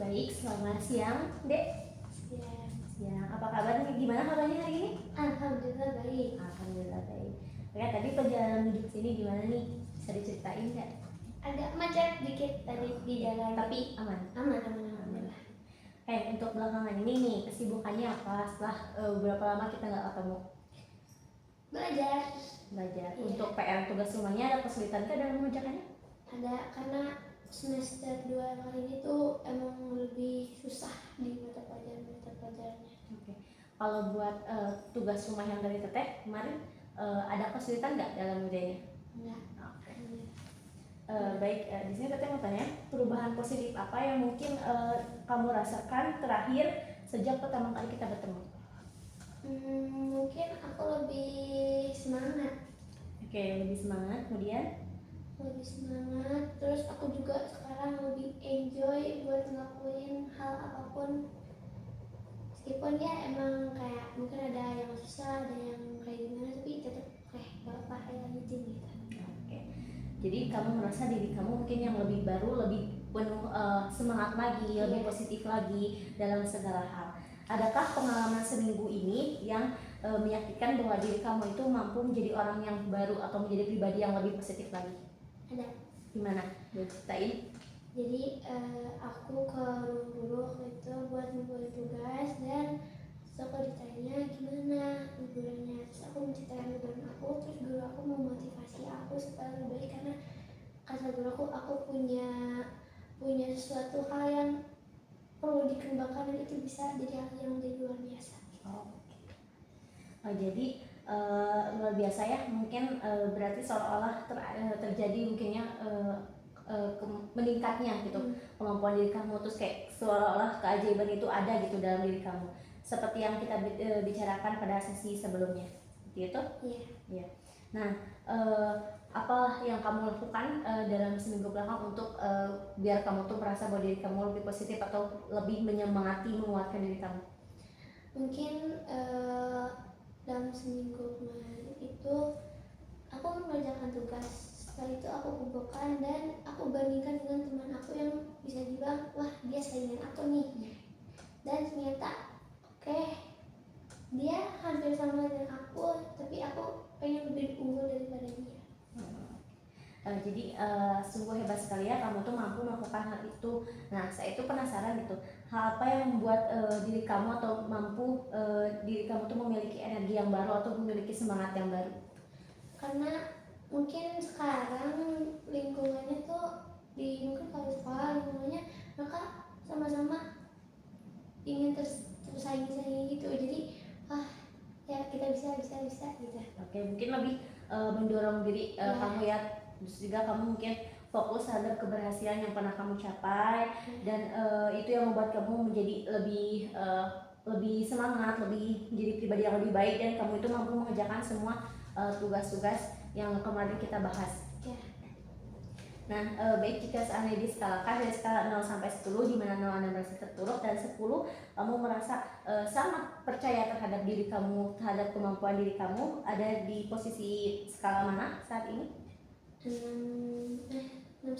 Baik, selamat siang, Dek. Siang. Siang, apa kabar nih? Gimana kabarnya hari ini? Alhamdulillah baik. Alhamdulillah baik. Oke, tadi perjalanan menuju sini gimana nih? Bisa diceritain nggak? Agak macet dikit tadi di jalan. Tapi aman. Aman, alhamdulillah. Untuk belakangan ini nih, kesibukannya apa? Setelah berapa lama kita nggak ketemu? Belajar. Belajar. Iya. Untuk PR tugas rumahnya ada kesulitan nggak dalam mengerjakannya? Ada, karena semester 2 kali ini tuh emang lebih susah di mata pelajarannya. Oke. Kalau buat tugas rumah yang dari Teteh kemarin ada kesulitan nggak dalam ngerjainnya? Enggak. Oke. Baik, di sini Teteh mau tanya, perubahan positif apa yang mungkin kamu rasakan terakhir sejak pertama kali kita bertemu? Mungkin aku lebih semangat. Oke, lebih semangat, kemudian? Lebih semangat, terus aku juga sekarang lebih enjoy buat ngelakuin hal apapun. Meskipun ya emang kayak mungkin ada yang susah, ada yang kayak gimana, tapi tetap gak apa-apa, lanjutin gitu. Oke. Jadi kamu merasa diri kamu mungkin yang lebih baru, lebih penuh semangat lagi, lebih positif lagi dalam segala hal. Adakah pengalaman seminggu ini yang meyakinkan bahwa diri kamu itu mampu menjadi orang yang baru atau menjadi pribadi yang lebih positif lagi? Ada. Gimana? Boleh ceritain? Jadi aku ke ruang guru waktu itu buat ngumpulin tugas, dan terus aku ditanya gimana liburannya, terus aku menceritakan liburan aku, terus guru aku memotivasi aku supaya lebih baik, karena kata guru aku punya sesuatu hal yang perlu dikembangkan, dan itu bisa jadi hal yang menjadi luar biasa. Jadi luar biasa ya, mungkin berarti seolah-olah terjadi mungkinnya meningkatnya gitu kemampuan diri kamu, terus kayak seolah-olah keajaiban itu ada gitu dalam diri kamu, seperti yang kita bicarakan pada sesi sebelumnya, seperti itu? Iya. Nah, apa yang kamu lakukan dalam seminggu belakang untuk biar kamu tuh merasa bahwa diri kamu lebih positif atau lebih menyemangati, menguatkan diri kamu? Mungkin dalam seminggu kemarin itu aku mengerjakan tugas, setelah itu aku kumpulkan dan aku bandingkan dengan teman aku yang bisa dibilang wah dia saingan aku nih, dan ternyata dia hampir sama dengan aku, tapi aku pengen lebih unggul daripada dia. Jadi sungguh hebat sekali ya kamu tuh mampu melakukan hal itu. Nah, saya itu penasaran gitu, hal apa yang membuat diri kamu atau mampu diri kamu tuh memiliki energi yang baru atau memiliki semangat yang baru? Karena mungkin sekarang lingkungannya tuh mungkin kalau sekolah lingkungannya mereka sama-sama ingin tersaing gitu, jadi ya kita bisa gitu. Oke, mungkin lebih mendorong diri kamu ya, terus juga kamu mungkin fokus terhadap keberhasilan yang pernah kamu capai, dan itu yang membuat kamu menjadi lebih semangat, lebih menjadi pribadi yang lebih baik, dan kamu itu mampu mengerjakan semua tugas-tugas yang kemarin kita bahas. Nah, baik, jika seandainya diskalakan dari skala 0 sampai 10, di mana 0 Anda merasa terpuruk dan 10 kamu merasa sangat percaya terhadap diri kamu, terhadap kemampuan diri kamu, ada di posisi skala mana saat ini? 6,5.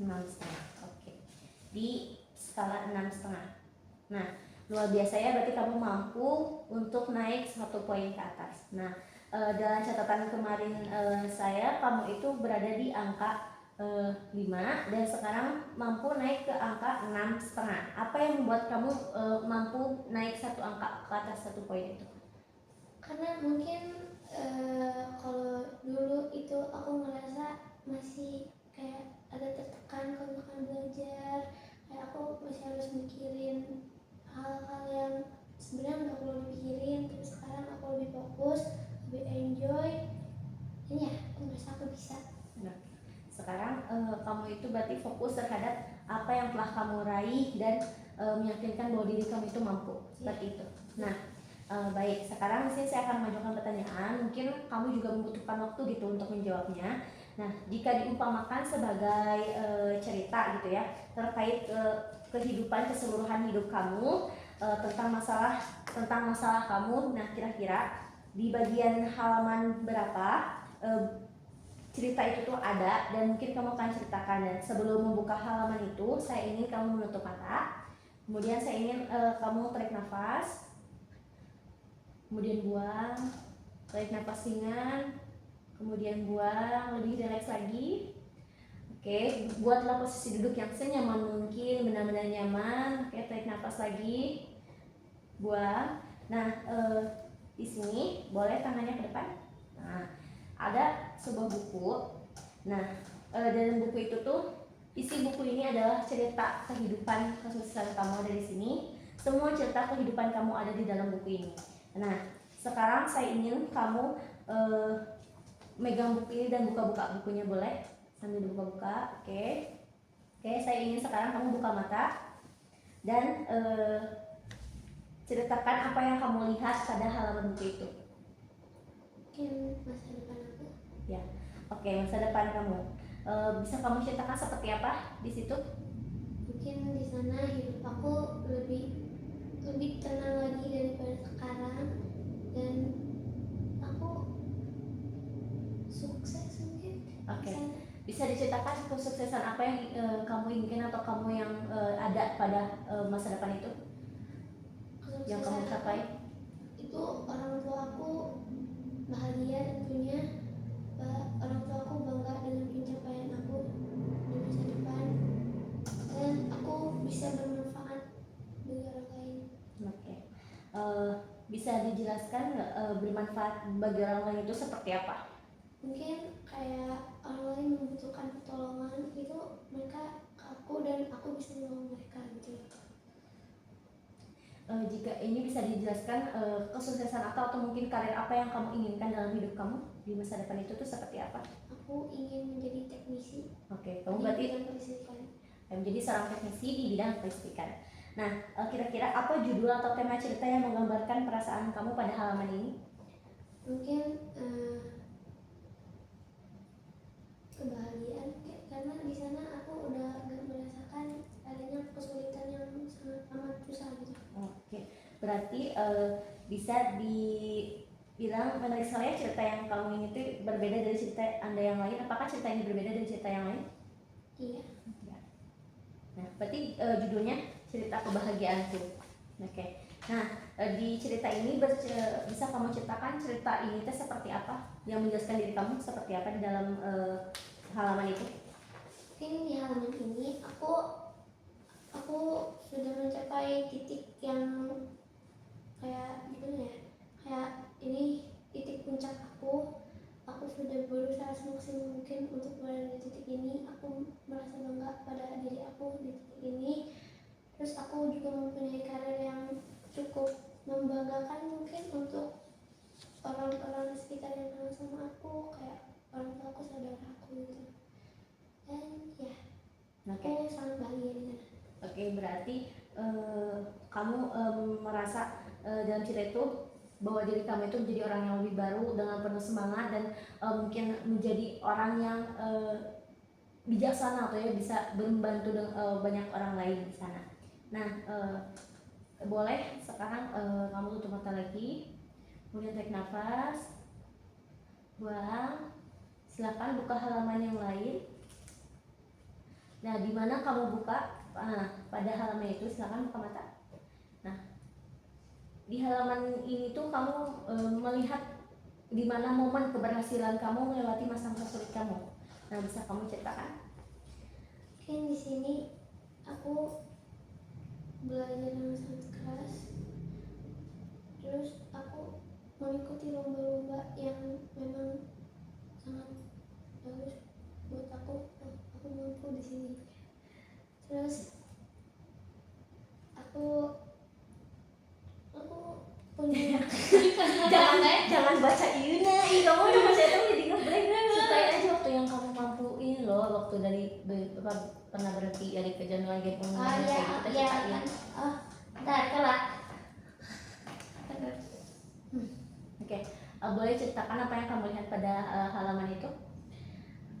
6,5. Oke. Di skala 6,5. Nah, luar biasa ya, berarti kamu mampu untuk naik 1 poin ke atas. Nah, dalam catatan kemarin saya, kamu itu berada di angka 5 dan sekarang mampu naik ke angka 6,5. Apa yang membuat kamu mampu naik 1 angka ke atas 1 poin itu? Karena mungkin kalau dulu itu aku ngerasa masih kayak agak tertekan kalau misalkan belajar, kayak aku masih harus mikirin hal-hal yang sebenarnya nggak perlu dipikirin, tapi sekarang aku lebih fokus, lebih enjoy, dan ya aku merasa aku bisa. Nah, sekarang kamu itu berarti fokus terhadap apa yang telah kamu raih dan meyakinkan bahwa diri kamu itu mampu, seperti itu. Nah, baik, sekarang di sini saya akan mengajukan pertanyaan, mungkin kamu juga membutuhkan waktu gitu untuk menjawabnya. Nah, jika diumpamakan sebagai cerita gitu ya, terkait kehidupan keseluruhan hidup kamu, tentang masalah kamu, nah kira-kira di bagian halaman berapa cerita itu tuh ada dan mungkin kamu akan ceritakan. Dan sebelum membuka halaman itu, saya ingin kamu menutup mata. Kemudian saya ingin kamu tarik nafas, kemudian buang, tarik nafas ringan, kemudian buang, lebih rileks lagi. Oke, buatlah posisi duduk yang senyaman mungkin, benar-benar nyaman. Oke, tarik nafas lagi, buang. Nah, di sini boleh tangannya ke depan. Nah, ada sebuah buku. Nah, dalam buku itu tuh, isi buku ini adalah cerita kehidupan kesuksesan kamu ada di sini. Semua cerita kehidupan kamu ada di dalam buku ini. Nah, sekarang saya ingin kamu megang buku ini dan buka-buka bukunya, boleh? Sambil buka-buka, oke. Oke, saya ingin sekarang kamu buka mata dan ceritakan apa yang kamu lihat pada halaman buku itu. Mungkin masa depan aku. Ya, oke, masa depan kamu. Bisa kamu ceritakan seperti apa di situ? Mungkin di sana hidup aku lebih tenang lagi daripada sekarang, dan aku sukses mungkin. Oke. Di sana. Bisa diceritakan kesuksesan apa yang kamu inginkan atau kamu yang ada pada masa depan itu yang kamu Kesuksesan capai? itu orang tua aku bahagia tentunya, orang tua aku bangga dengan pencapaian aku di masa depan, dan aku bisa bermanfaat bagi orang lain. Oke. Bisa dijelaskan nggak bermanfaat bagi orang lain itu seperti apa? Mungkin kayak orang lain membutuhkan pertolongan, itu mereka ke aku dan aku bisa menolong mereka gitu. Jika ini bisa dijelaskan kesuksesan atau mungkin karir apa yang kamu inginkan dalam hidup kamu di masa depan itu tuh seperti apa? Aku ingin menjadi teknisi Oke, kamu di berarti bidang kelistrikan. menjadi seorang teknisi di bidang kelistrikan. Nah, kira-kira apa judul atau tema cerita yang menggambarkan perasaan kamu pada halaman ini? Mungkin kebahagiaan, karena di sana aku udah gak merasakan adanya kesulitan yang sangat amat susah gitu. Oke, berarti bisa dibilang menarik sekali ya cerita yang kamu ini tuh berbeda dari cerita Anda yang lain. Apakah cerita ini berbeda dari cerita yang lain? Iya. Ya. Nah, berarti judulnya cerita kebahagiaanku. Oke. Nah, di cerita ini bisa kamu ceritakan cerita ini teh seperti apa? Yang menjelaskan diri kamu seperti apa di dalam halaman itu? Mungkin di halaman ini aku sudah mencapai titik yang kayak gimana ya, kayak ini titik puncak aku sudah berusaha semaksimal mungkin untuk berada di titik ini. Aku merasa bangga pada diri aku di titik ini. Terus aku juga mempunyai karir yang cukup membanggakan mungkin untuk orang-orang di sekitar yang kenal sama aku, kayak orang tua aku, saudara aku gitu. Dan ya, Oke. aku sangat bahagia di sana. Oke, berarti kamu merasa dalam cerita itu bahwa diri kamu itu menjadi orang yang lebih baru dengan penuh semangat dan mungkin menjadi orang yang bijaksana atau ya bisa membantu banyak orang lain di sana. Nah, boleh sekarang kamu tutup mata lagi, kemudian tarik nafas, buang. Silakan buka halaman yang lain. Nah, di mana kamu buka? Pada halaman itu silakan buka mata. Nah, di halaman ini tuh kamu melihat di mana momen keberhasilan kamu melewati masa-masa sulit kamu. Nah, bisa kamu ceritakan? Mungkin di sini aku belajar dengan sangat keras. Terus aku mengikuti lomba-lomba yang memang sangat bagus buat aku. Aku mampu di sini. Terus aku punya jangan baca Yuna, kamu udah baca itu jadi nggak boleh. Ceritain aja waktu yang kamu mampuin loh, waktu dari pernah berhenti dari kerjaan lagi pun ya kan. Bentar kalah. Oke, boleh ceritakan apa yang kamu lihat pada halaman itu?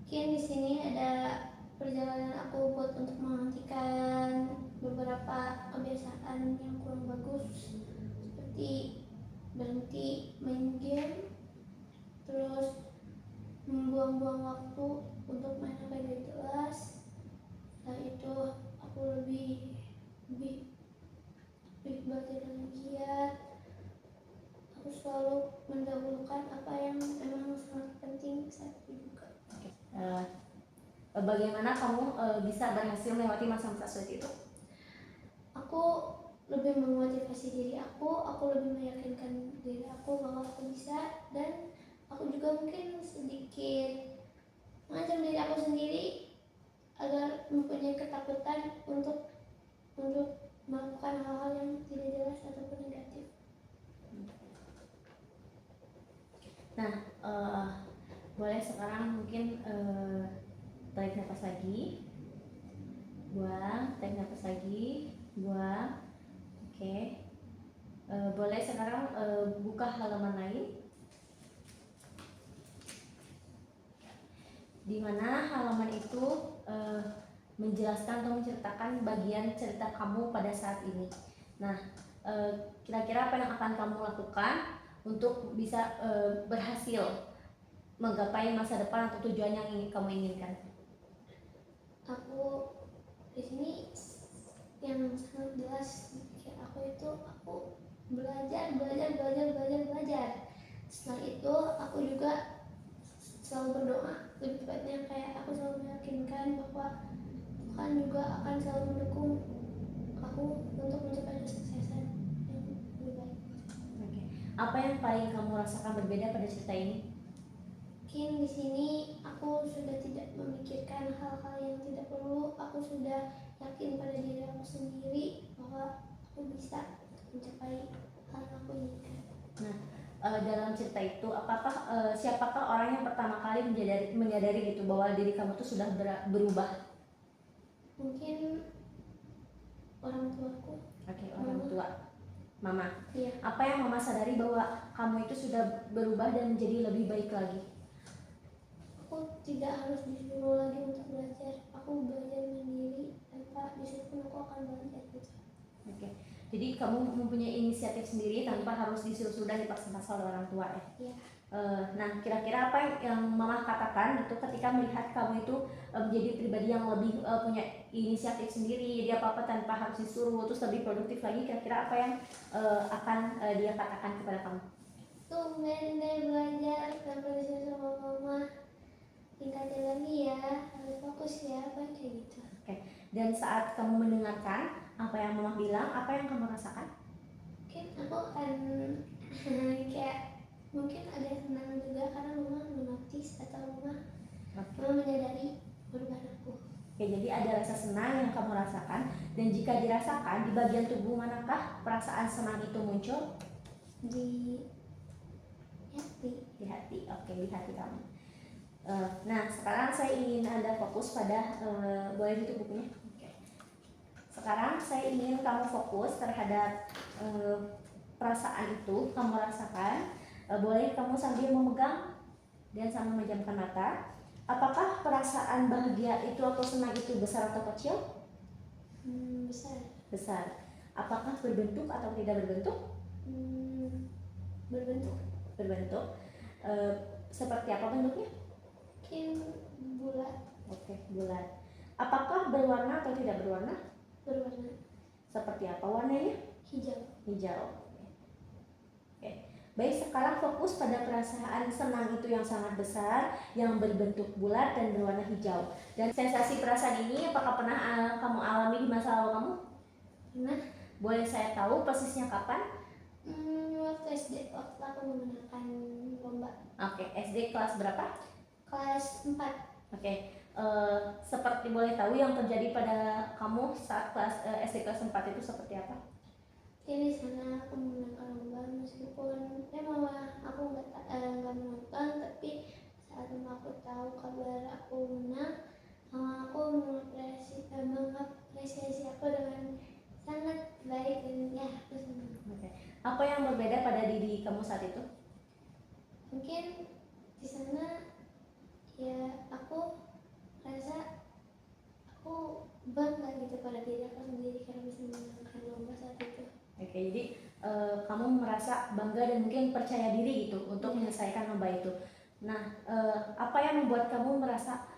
Mungkin di sini ada perjalanan aku buat untuk menghentikan beberapa kebiasaan yang kurang bagus, seperti berhenti main game, terus membuang-buang waktu untuk main HP gak jelas. Setelah itu aku lebih lebih lebih belajar dengan giat. Aku selalu mendahulukan apa yang memang sangat penting saat itu juga. Eh, Bagaimana kamu bisa berhasil melewati masa-masa sulit itu? Aku lebih memotivasi diri aku lebih meyakinkan diri aku bahwa aku bisa, dan aku juga mungkin sedikit mengancam diri aku sendiri agar mempunyai ketakutan untuk melakukan hal-hal yang tidak jelas ataupun negatif. Nah, boleh sekarang mungkin tarik nafas lagi, buang, tarik nafas lagi, buang. Oke. Boleh sekarang buka halaman lain, di mana halaman itu menjelaskan atau menceritakan bagian cerita kamu pada saat ini. Nah, kira-kira apa yang akan kamu lakukan untuk bisa berhasil menggapai masa depan atau tujuan yang ingin kamu inginkan? Aku di sini yang sangat jelas di pikir aku itu aku belajar. Setelah itu aku juga selalu berdoa, lebih tepatnya kayak aku selalu meyakinkan bahwa Tuhan juga akan selalu mendukung aku untuk mencapai kesuksesan yang lebih baik. Oke. Apa yang paling kamu rasakan berbeda pada cerita ini? Mungkin di sini aku sudah tidak memikirkan hal-hal yang tidak perlu. Aku sudah yakin pada diri aku sendiri bahwa aku bisa mencapai hal yang aku inginkan. Nah, dalam cerita itu, siapakah orang yang pertama kali menyadari gitu bahwa diri kamu tuh sudah berubah? Mungkin orang tuaku. Oke, orang tua, mama. Iya. Apa yang mama sadari bahwa kamu itu sudah berubah dan menjadi lebih baik lagi? Aku tidak harus disuruh lagi untuk belajar. Aku belajar mandiri, tanpa disuruh pun aku akan belajar gitu. Oke. Jadi kamu mempunyai inisiatif sendiri tanpa harus disuruh dan dipaksa-paksa oleh orang tua ya? Iya. Nah, kira-kira apa yang mama katakan itu ketika melihat kamu itu menjadi pribadi yang lebih punya inisiatif sendiri, jadi apa-apa tanpa harus disuruh, terus lebih produktif lagi, kira-kira apa yang akan dia katakan kepada kamu? Tumben deh belajar tanpa disuruh sama mama. Tingkatin lagi ya, harus fokus ya, apa kayak gitu. Oke. Dan saat kamu mendengarkan apa yang mama bilang, apa yang kamu rasakan? Mungkin aku akan kayak mungkin ada yang senang juga karena mama menotis atau mama menyadari perubahan aku. Oke, jadi ada rasa senang yang kamu rasakan, dan jika dirasakan di bagian tubuh manakah perasaan senang itu muncul? Di hati. Di hati. Oke, di hati kamu. Nah, sekarang saya ingin Anda fokus pada boleh ditutup bukunya. Oke. Sekarang saya ingin kamu fokus terhadap perasaan itu kamu rasakan. Boleh kamu sambil memegang dan sambil memejamkan mata. Apakah perasaan bahagia itu atau senang itu besar atau kecil? Besar. Besar. Apakah berbentuk atau tidak berbentuk? Berbentuk. Berbentuk. Seperti apa bentuknya? Mungkin bulat. Oke, bulat. Apakah berwarna atau tidak berwarna? Berwarna. Seperti apa warnanya? Hijau. Hijau. Oke. Baik, sekarang fokus pada perasaan senang itu yang sangat besar, yang berbentuk bulat dan berwarna hijau. Dan sensasi perasaan ini apakah pernah kamu alami di masa lalu kamu? Pernah. Boleh saya tahu persisnya kapan? Waktu SD, waktu aku memenangkan lomba. Oke, SD kelas berapa? Kelas 4. Oke. Seperti boleh tahu yang terjadi pada kamu saat kelas SD kelas 4 itu seperti apa? Di sana aku memenangkan lomba meskipun mama aku nggak menonton, tapi saat mama aku tahu kabar aku menang, mama aku mengapresiasi aku dengan sangat baik dan ya aku senang. Oke. Apa yang berbeda pada diri kamu saat itu? Mungkin di sana ya aku rasa aku bangga gitu pada diri aku sendiri karena bisa memenangkan lomba saat itu. Oke, jadi kamu merasa bangga dan mungkin percaya diri gitu untuk menyelesaikan lomba itu. Nah, apa yang membuat kamu merasa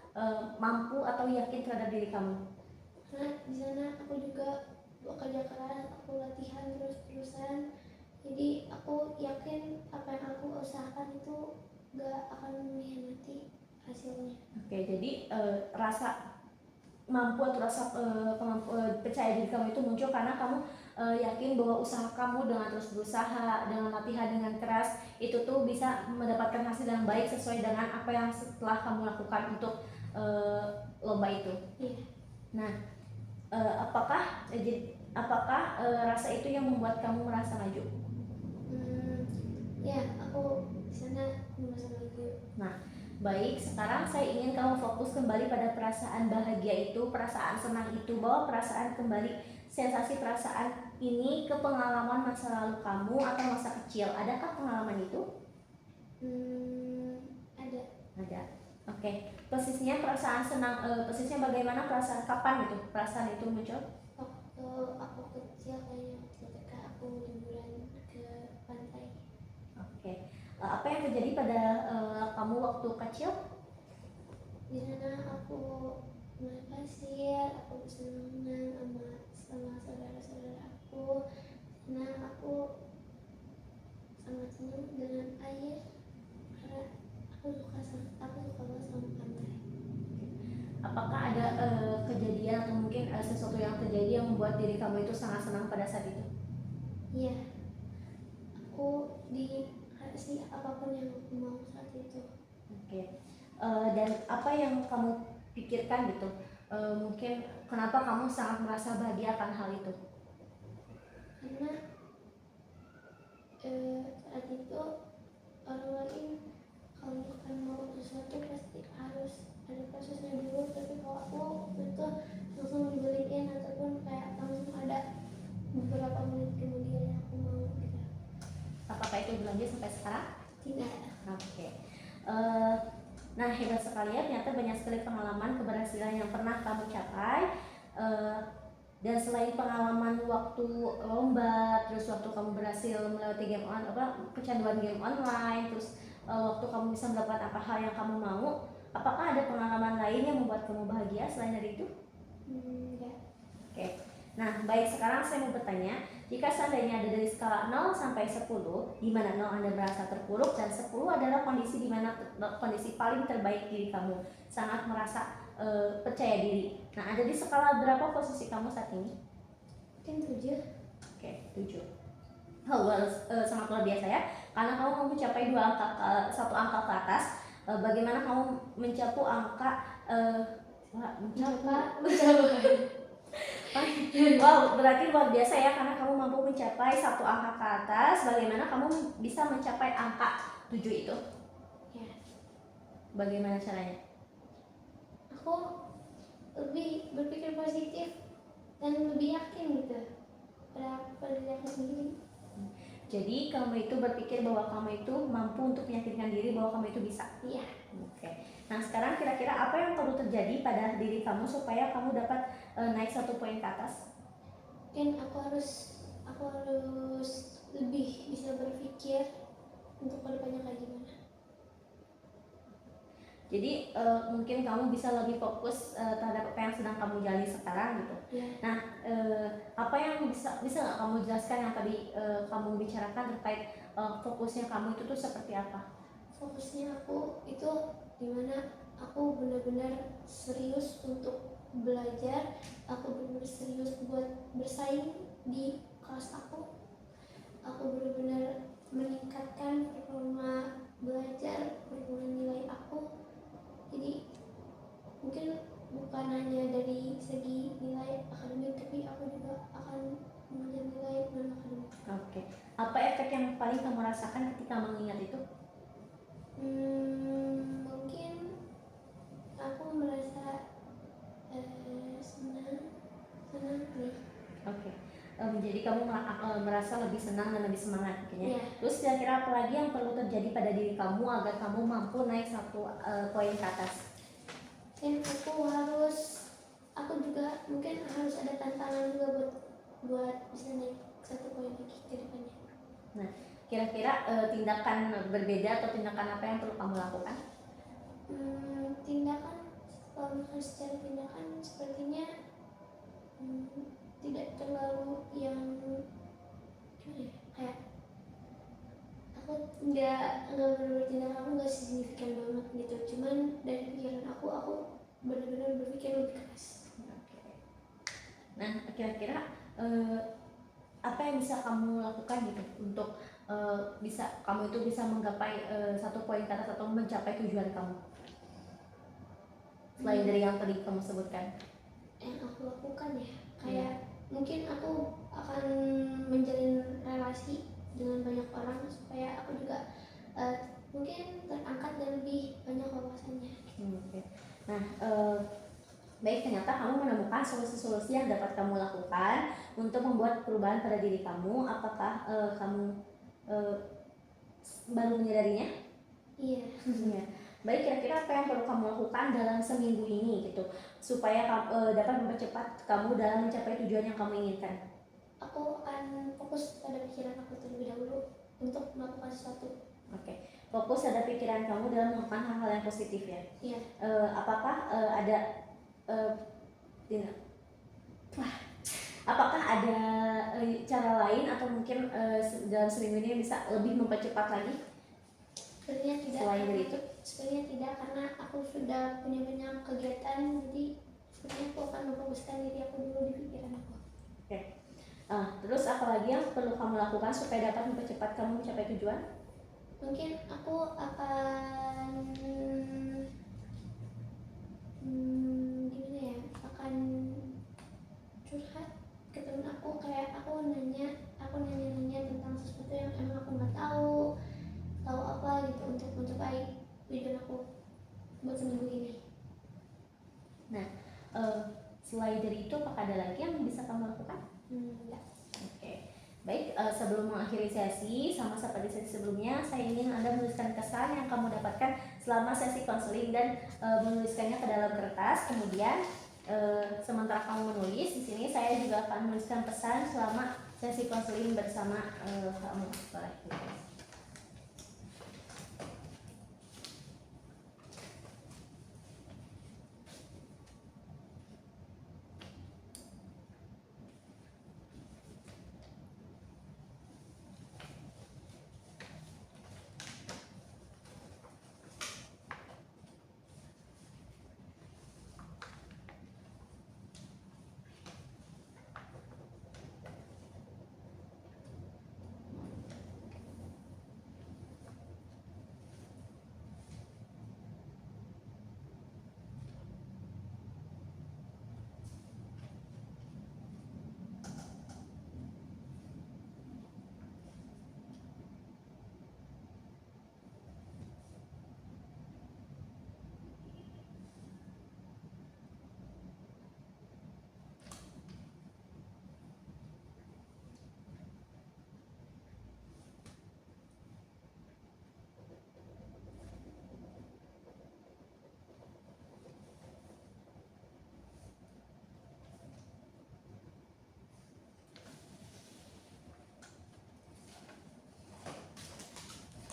mampu atau yakin terhadap diri kamu? Karena di sana aku juga bekerja keras, aku latihan terus-terusan. Jadi aku yakin apa yang aku usahakan itu gak akan mengkhianati hasilnya. Oke, jadi rasa mampu atau rasa percaya diri kamu itu muncul karena kamu yakin bahwa usaha kamu dengan terus berusaha, dengan latihan dengan keras itu tuh bisa mendapatkan hasil yang baik sesuai dengan apa yang setelah kamu lakukan untuk lomba itu. Iya. Nah, apakah rasa itu yang membuat kamu merasa maju? Ya, aku di sana merasa maju. Nah, baik, sekarang saya ingin kamu fokus kembali pada perasaan bahagia itu, perasaan senang itu, bawa perasaan kembali, sensasi perasaan ini ke pengalaman masa lalu kamu atau masa kecil. Adakah pengalaman itu? Ada. Ada. Oke, persisnya perasaan senang, persisnya bagaimana perasaan, kapan gitu perasaan itu muncul? Waktu aku kecil kayaknya ketika aku liburan ke pantai. Oke, apa yang terjadi pada kamu waktu kecil? Di sana aku main pasir, aku bersenang-senang sama saudara-saudara aku. Nah, aku sangat senang dengan air karena aku suka banget sama pantai. Apakah ada kejadian atau mungkin sesuatu yang terjadi yang membuat diri kamu itu sangat senang pada saat itu? Iya, aku dikasih apapun yang aku mau saat itu. Oke. Dan apa yang kamu pikirkan gitu? Mungkin kenapa kamu sangat merasa bahagia akan hal itu? Karena saat itu orang lain kalau bukan mau sesuatu pasti harus ada prosesnya dulu, tapi kalau aku itu langsung dibeliin ataupun kayak langsung ada beberapa menit kemudian aku mau gitu. Apakah itu berlanjut sampai sekarang? Tidak. Oke. Nah, hebat sekali ya, ternyata banyak sekali pengalaman keberhasilan yang pernah kamu capai. Dan selain pengalaman waktu lomba, terus waktu kamu berhasil melewati kecanduan game online, terus waktu kamu bisa mendapatkan apa hal yang kamu mau, apakah ada pengalaman lain yang membuat kamu bahagia selain dari itu? Enggak. Oke. Nah, baik, sekarang saya mau bertanya, jika seandainya ada dari skala 0 sampai 10, di mana 0 Anda merasa terpuruk dan 10 adalah kondisi di mana kondisi paling terbaik diri kamu, sangat merasa percaya diri. Nah, ada di skala berapa posisi kamu saat ini? Mungkin 7. Oke, 7. Oh, well, sangat luar biasa ya. Karena kamu mau mencapai satu angka ke atas, bagaimana kamu mencapai angka Wow, berarti luar biasa ya, karena kamu mampu mencapai satu angka ke atas. Bagaimana kamu bisa mencapai angka 7 itu? Ya. Bagaimana caranya? Aku lebih berpikir positif dan lebih yakin gitu pada diri aku sendiri. Jadi kamu itu berpikir bahwa kamu itu mampu untuk meyakinkan diri bahwa kamu itu bisa. Iya. Oke. Nah, sekarang kira-kira apa yang perlu terjadi pada diri kamu supaya kamu dapat naik 1 poin ke atas? Mungkin aku harus lebih bisa berpikir untuk kedepannya kayak gimana. Jadi mungkin kamu bisa lebih fokus terhadap apa yang sedang kamu jalani sekarang gitu. Ya. Nah, apa yang bisa nggak kamu jelaskan yang tadi kamu bicarakan terkait fokusnya kamu itu tuh seperti apa? Fokusnya aku itu dimana aku benar-benar serius untuk belajar, aku benar-benar serius buat bersaing di kelas aku benar-benar meningkatkan performa belajar, performa nilai aku. Jadi mungkin bukan hanya dari segi nilai akademik, tapi aku juga akan mengejar nilai non akademik. Oke. Apa efek yang paling kamu rasakan ketika mengingat itu? Mungkin aku merasa senang nih. Oke. Jadi kamu merasa lebih senang dan lebih semangat gitu ya. Yeah. Terus kira-kira apa lagi yang perlu terjadi pada diri kamu agar kamu mampu naik 1 poin ke atas? Dan aku juga mungkin harus ada tantangan juga buat bisa naik 1 poin lagi ke depannya. Nah, kira-kira tindakan berbeda atau tindakan apa yang perlu kamu lakukan? Tindakan, kalau misalnya secara tindakan sepertinya tidak terlalu yang gimana ya, kayak aku nggak benar-benar tindakan aku nggak signifikan banget gitu, cuman dari pikiran aku benar-benar berpikir lebih keras. Oke. Nah, kira-kira apa yang bisa kamu lakukan gitu untuk bisa kamu itu bisa menggapai satu poin ke atas atau mencapai tujuan kamu selain dari yang tadi kamu sebutkan? Yang aku lakukan ya, kayak mungkin aku akan menjalin relasi dengan banyak orang supaya aku juga mungkin terangkat dan lebih banyak wawasannya. Oke. Nah, baik, ternyata kamu menemukan solusi-solusi yang dapat kamu lakukan untuk membuat perubahan pada diri kamu. Apakah kamu baru menyadarinya? Iya. Iya. Baik, kira-kira apa yang perlu kamu lakukan dalam seminggu ini gitu supaya dapat mempercepat kamu dalam mencapai tujuan yang kamu inginkan? Aku akan fokus pada pikiran aku terlebih dahulu untuk melakukan sesuatu. Oke, fokus pada pikiran kamu dalam melakukan hal-hal yang positif ya. Iya. Apakah ada apakah ada cara lain atau mungkin dalam seminggu ini bisa lebih mempercepat lagi? Sebenarnya tidak. Selain dari itu? Sebenarnya tidak, karena aku sudah punya banyak kegiatan, jadi sebenarnya aku akan memfokuskan diri aku dulu di pikiran aku. Oke. Terus apa lagi yang perlu kamu lakukan supaya dapat mempercepat kamu mencapai tujuan? Mungkin aku akan gimana ya, akan curhat ke temen aku, kayak aku nanya tentang sesuatu yang emang aku nggak tahu apa gitu untuk mencapai tujuan aku buat seminggu ini. Nah, selain dari itu apakah ada lagi yang bisa kamu lakukan? Enggak. Oke. Baik, sebelum mengakhiri sesi, sama seperti sesi sebelumnya, saya ingin Anda menuliskan kesan yang kamu dapatkan selama sesi konseling dan menuliskannya ke dalam kertas. Kemudian sementara kamu menulis, di sini saya juga akan menuliskan pesan selama sesi konseling bersama kamu.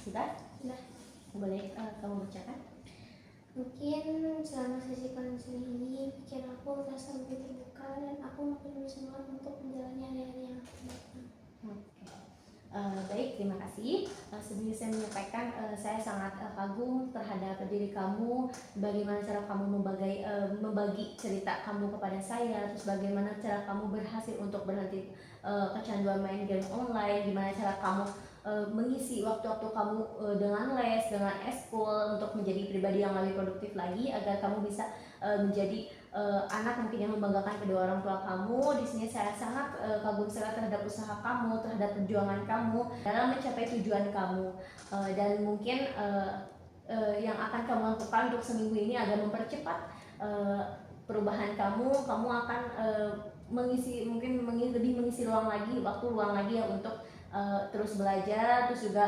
Sudah? Sudah. Boleh kamu bacakan? Mungkin selama sesi konseling ini pikiran aku terasa lebih terbuka dan aku makin bersemangat untuk menjalani hari-hari yang akan datang. Oke. Baik, terima kasih. Sebelum saya menyampaikan, saya sangat kagum terhadap diri kamu, bagaimana cara kamu membagi cerita kamu kepada saya, terus bagaimana cara kamu berhasil untuk berhenti kecanduan main game online, gimana cara kamu mengisi waktu-waktu kamu dengan les, dengan eskul untuk menjadi pribadi yang lebih produktif lagi agar kamu bisa menjadi anak mungkin yang membanggakan kedua orang tua kamu. Di sini saya sangat kagum sekali terhadap usaha kamu, terhadap perjuangan kamu dalam mencapai tujuan kamu, dan mungkin yang akan kamu lakukan untuk seminggu ini agar mempercepat perubahan kamu akan lebih mengisi waktu luang lagi ya untuk terus belajar, terus juga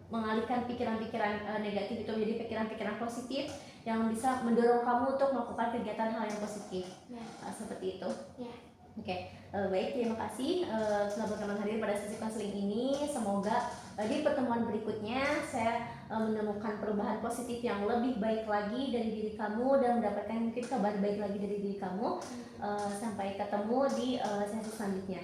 mengalihkan pikiran-pikiran negatif itu menjadi pikiran-pikiran positif yang bisa mendorong kamu untuk melakukan kegiatan hal yang positif. Ya. Seperti itu. Ya. Oke, baik, terima kasih telah berkenan hadir pada sesi konseling ini. Semoga di pertemuan berikutnya saya menemukan perubahan positif yang lebih baik lagi dari diri kamu dan mendapatkan mungkin kabar baik lagi dari diri kamu. Sampai ketemu di sesi selanjutnya.